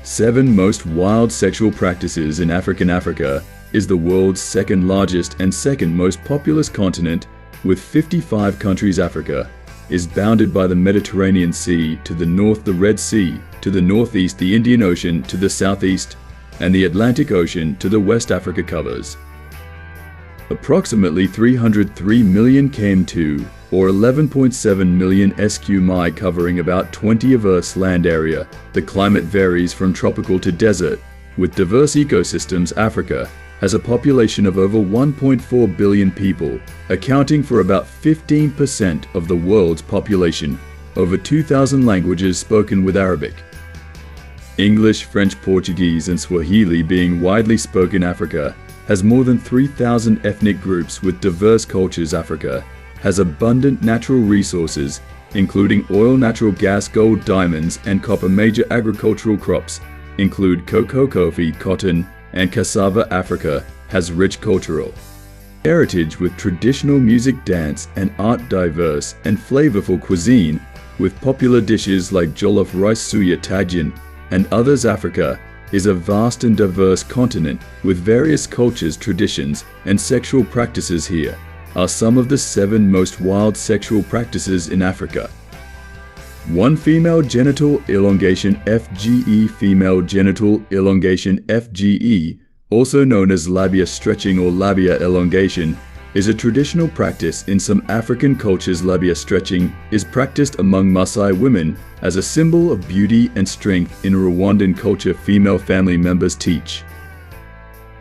7 most wild sexual practices in Africa is the world's second largest and second most populous continent with 55 countries. Africa is bounded by the Mediterranean Sea to the north, the Red Sea to the northeast, the Indian Ocean to the southeast, and the Atlantic Ocean to the west. Africa covers approximately 303 million km2 or 11.7 million sq mi, covering about 20 of Earth's land area. The climate varies from tropical to desert. With diverse ecosystems, Africa has a population of over 1.4 billion people, accounting for about 15% of the world's population. Over 2,000 languages spoken, with Arabic, English, French, Portuguese, and Swahili being widely spoken. Africa has more than 3,000 ethnic groups with diverse cultures. Africa has abundant natural resources, including oil, natural gas, gold, diamonds, and copper. Major agricultural crops include cocoa, coffee, cotton, and cassava. Africa has rich cultural heritage with traditional music, dance, and art, diverse and flavorful cuisine with popular dishes like jollof rice, suya, tajin, and others. Africa is a vast and diverse continent with various cultures, traditions, and sexual practices. Here are some of the 7 most wild sexual practices in Africa. 1. Female genital elongation, FGE. Female genital elongation, FGE, also known as labia stretching or labia elongation, is a traditional practice in some African cultures. Labia stretching is practiced among Maasai women as a symbol of beauty and strength. In Rwandan culture, female family members teach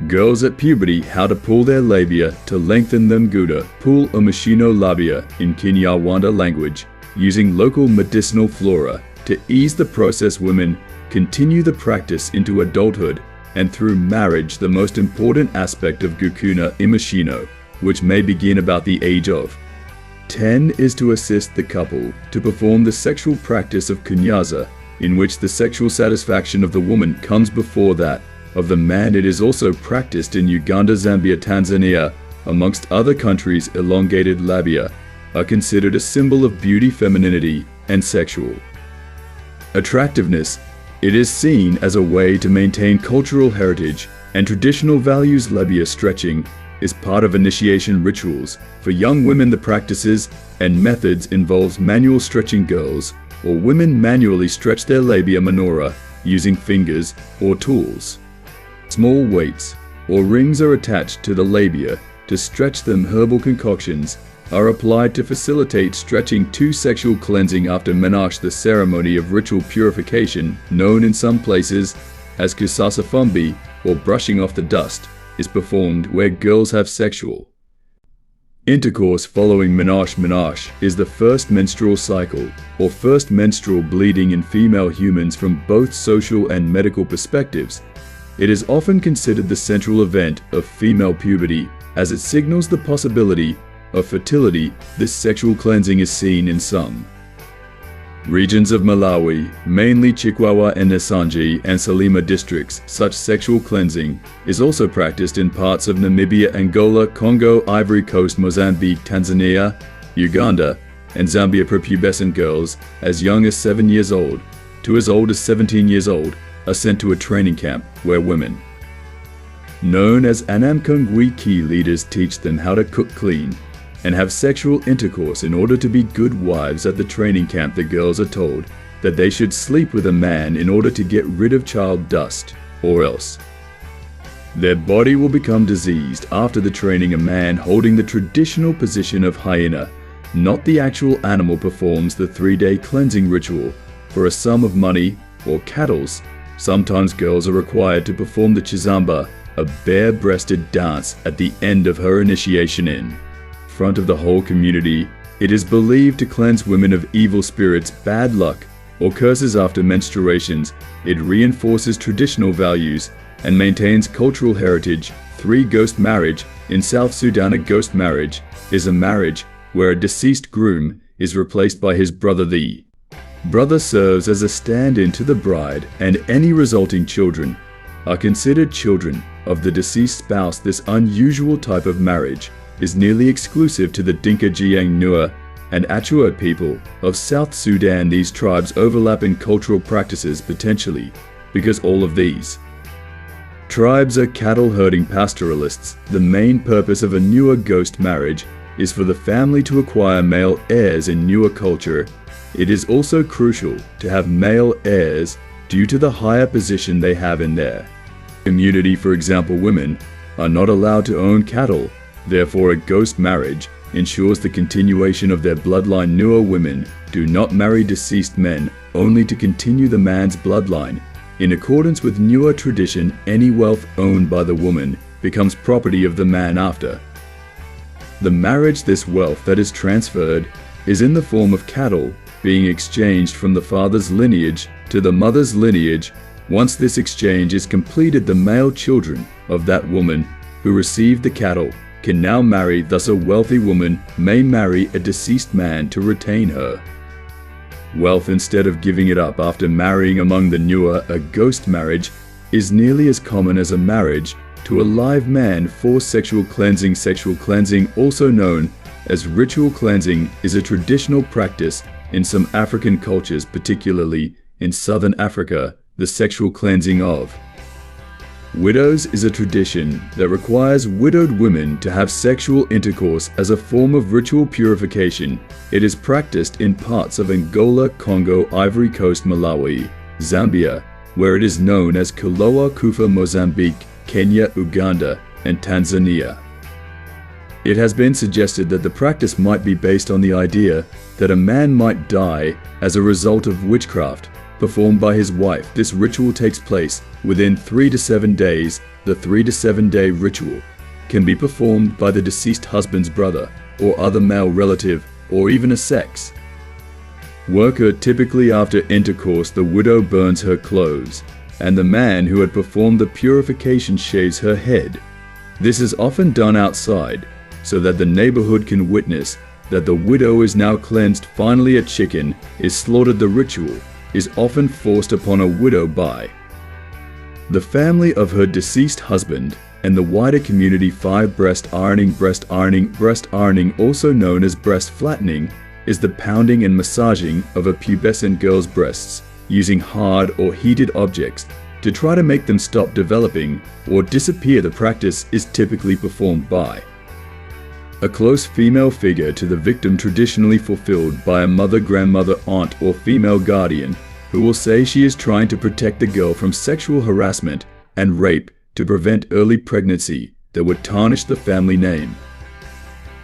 girls at puberty how to pull their labia to lengthen them. Guda, pull umashino labia in Kinyarwanda language, using local medicinal flora to ease the process. Women continue the practice into adulthood and through marriage. The most important aspect of gukuna imashino, which may begin about the age of 10, is to assist the couple to perform the sexual practice of kunyaza, in which the sexual satisfaction of the woman comes before that of the man. It is also practiced in Uganda, Zambia, Tanzania, amongst other countries. Elongated labia are considered a symbol of beauty, femininity, and sexual attractiveness. It is seen as a way to maintain cultural heritage and traditional values. Labia stretching is part of initiation rituals for young women. The practices and methods involves manual stretching. Girls or women manually stretch their labia minora using fingers or tools. Small weights or rings are attached to the labia to stretch them. Herbal concoctions are applied to facilitate stretching. 2. Sexual cleansing after menarche. The ceremony of ritual purification, known in some places as kusasafumbi or brushing off the dust, is performed where girls have sexual intercourse following menarche. Menarche is the first menstrual cycle or first menstrual bleeding in female humans. From both social and medical perspectives, it is often considered the central event of female puberty as it signals the possibility of fertility. This sexual cleansing is seen in some regions of Malawi, mainly Chikwawa and Nsanji and Salima districts. Such sexual cleansing is also practiced in parts of Namibia, Angola, Congo, Ivory Coast, Mozambique, Tanzania, Uganda, and Zambia. Prepubescent girls as young as 7 years old to as old as 17 years old are sent to a training camp where women known as Anamkungwi Ki leaders teach them how to cook, clean, and have sexual intercourse in order to be good wives. At the training camp, the girls are told that they should sleep with a man in order to get rid of child dust, or else their body will become diseased. After the training, a man holding the traditional position of hyena, not the actual animal, performs the 3-day cleansing ritual for a sum of money or cattles. Sometimes girls are required to perform the chizamba, a bare-breasted dance, at the end of her initiation in front of the whole community. It is believed to cleanse women of evil spirits, bad luck, or curses. After menstruations, it reinforces traditional values and maintains cultural heritage. 3. Ghost marriage. In South Sudan, a ghost marriage is a marriage where a deceased groom is replaced by his brother. The brother serves as a stand-in to the bride, and any resulting children are considered children of the deceased spouse. This unusual type of marriage is nearly exclusive to the Dinka, Jiang, Nua, and Achuot people of South Sudan. These tribes overlap in cultural practices, potentially because all of these. Tribes are cattle-herding pastoralists. The main purpose of a Nuer ghost marriage is for the family to acquire male heirs in Nuer culture. It is also crucial to have male heirs due to the higher position they have in their community. For example, women are not allowed to own cattle. Therefore, a ghost marriage ensures the continuation of their bloodline. Nuer women do not marry deceased men only to continue the man's bloodline. In accordance with Nuer tradition, any wealth owned by the woman becomes property of the man after the marriage. This wealth that is transferred is in the form of cattle being exchanged from the father's lineage to the mother's lineage. Once this exchange is completed, the male children of that woman who received the cattle can now marry. Thus, a wealthy woman may marry a deceased man to retain her wealth instead of giving it up after marrying. Among the Nuer, a ghost marriage is nearly as common as a marriage to a live man. Forced sexual cleansing. Sexual cleansing, also known as ritual cleansing, is a traditional practice in some African cultures, particularly in southern Africa. The sexual cleansing of widows is a tradition that requires widowed women to have sexual intercourse as a form of ritual purification. It is practiced in parts of Angola, Congo, Ivory Coast, Malawi, Zambia, where it is known as Kuloa Kufa, Mozambique, Kenya, Uganda, and Tanzania. It has been suggested that the practice might be based on the idea that a man might die as a result of witchcraft performed by his wife. This ritual takes place within 3 to 7 days. The 3 to 7 day ritual can be performed by the deceased husband's brother or other male relative, or even a sex worker. Typically after intercourse, the widow burns her clothes, and the man who had performed the purification shaves her head. This is often done outside so that the neighborhood can witness that the widow is now cleansed. Finally, a chicken is slaughtered. The ritual is often forced upon a widow by the family of her deceased husband and the wider community. 5. Breast ironing. Breast ironing. Breast ironing, also known as breast flattening, is the pounding and massaging of a pubescent girl's breasts using hard or heated objects to try to make them stop developing or disappear. The practice is typically performed by a close female figure to the victim, traditionally fulfilled by a mother, grandmother, aunt, or female guardian, who will say she is trying to protect the girl from sexual harassment and rape to prevent early pregnancy that would tarnish the family name.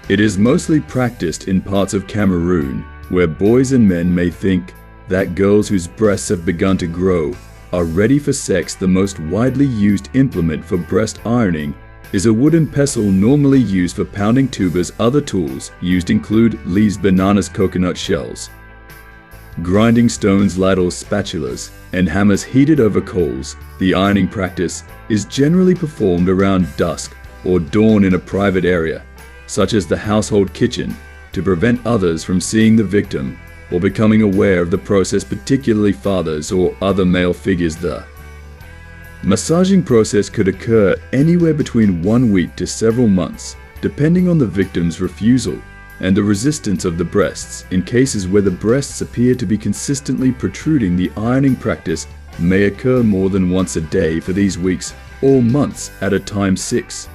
It is mostly practiced in parts of Cameroon, where boys and men may think that girls whose breasts have begun to grow are ready for sex. The most widely used implement for breast ironing is a wooden pestle normally used for pounding tubers. Other tools used include leaves, bananas, coconut shells, grinding stones, ladles, spatulas, and hammers heated over coals. The ironing practice is generally performed around dusk or dawn in a private area, such as the household kitchen, to prevent others from seeing the victim or becoming aware of the process, particularly fathers or other male figures. The massaging process could occur anywhere between 1 week to several months, depending on the victim's refusal and the resistance of the breasts. In cases where the breasts appear to be consistently protruding, the ironing practice may occur more than once a day for these weeks or months at a time. 6.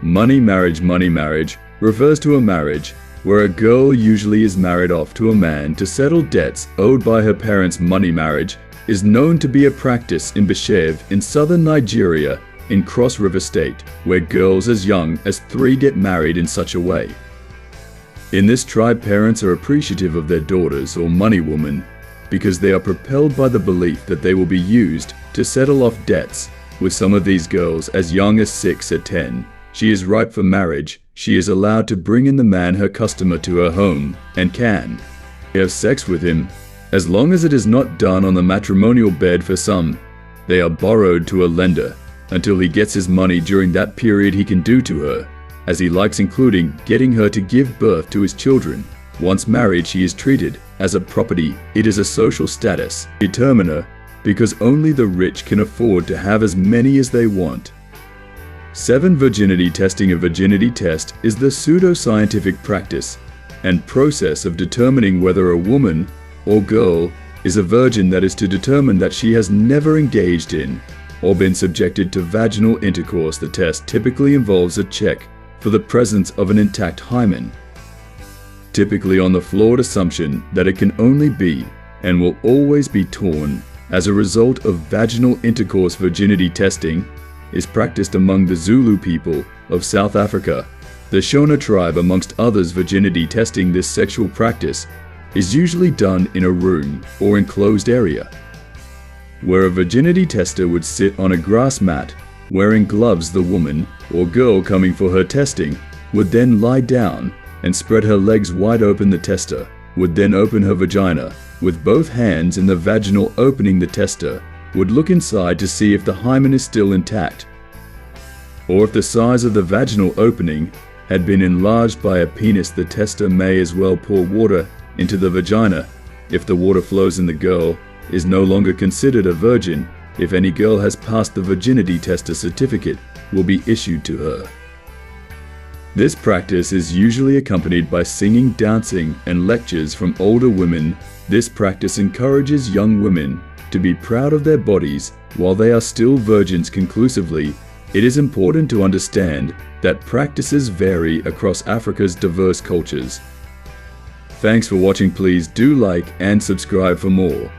Money marriage. Money marriage refers to a marriage where a girl usually is married off to a man to settle debts owed by her parents. Money marriage is known to be a practice in Bishev in southern Nigeria in Cross River State, where girls as young as 3 get married in such a way. In this tribe, parents are appreciative of their daughters or money woman because they are propelled by the belief that they will be used to settle off debts. With some of these girls as young as 6 or 10, she is ripe for marriage. She is allowed to bring in the man, her customer, to her home and can have sex with him. As long as it is not done on the matrimonial bed. For some, they are borrowed to a lender until he gets his money. During that period, he can do to her as he likes, including getting her to give birth to his children. Once married, she is treated as a property. It is a social status determiner because only the rich can afford to have as many as they want. 7. Virginity testing. A virginity test is the pseudo-scientific practice and process of determining whether a woman or girl is a virgin that is to determine that she has never engaged in or been subjected to vaginal intercourse. The test typically involves a check for the presence of an intact hymen, typically on the flawed assumption that it can only be and will always be torn as a result of vaginal intercourse. Virginity testing is practiced among the Zulu people of South Africa, the Shona tribe, amongst others. Virginity testing, this sexual practice, is usually done in a room or enclosed area, where a virginity tester would sit on a grass mat wearing gloves. The woman or girl coming for her testing would then lie down and spread her legs wide open. The tester would then open her vagina with both hands in the vaginal opening. The tester would look inside to see if the hymen is still intact, or if the size of the vaginal opening had been enlarged by a penis. The tester may as well pour water into the vagina. If the water flows in, the girl is no longer considered a virgin. If any girl has passed the virginity test, a certificate will be issued to her. This practice is usually accompanied by singing, dancing, and lectures from older women. This practice encourages young women to be proud of their bodies while they are still virgins. Conclusively, it is important to understand that practices vary across Africa's diverse cultures. Thanks for watching. Please do like and subscribe for more.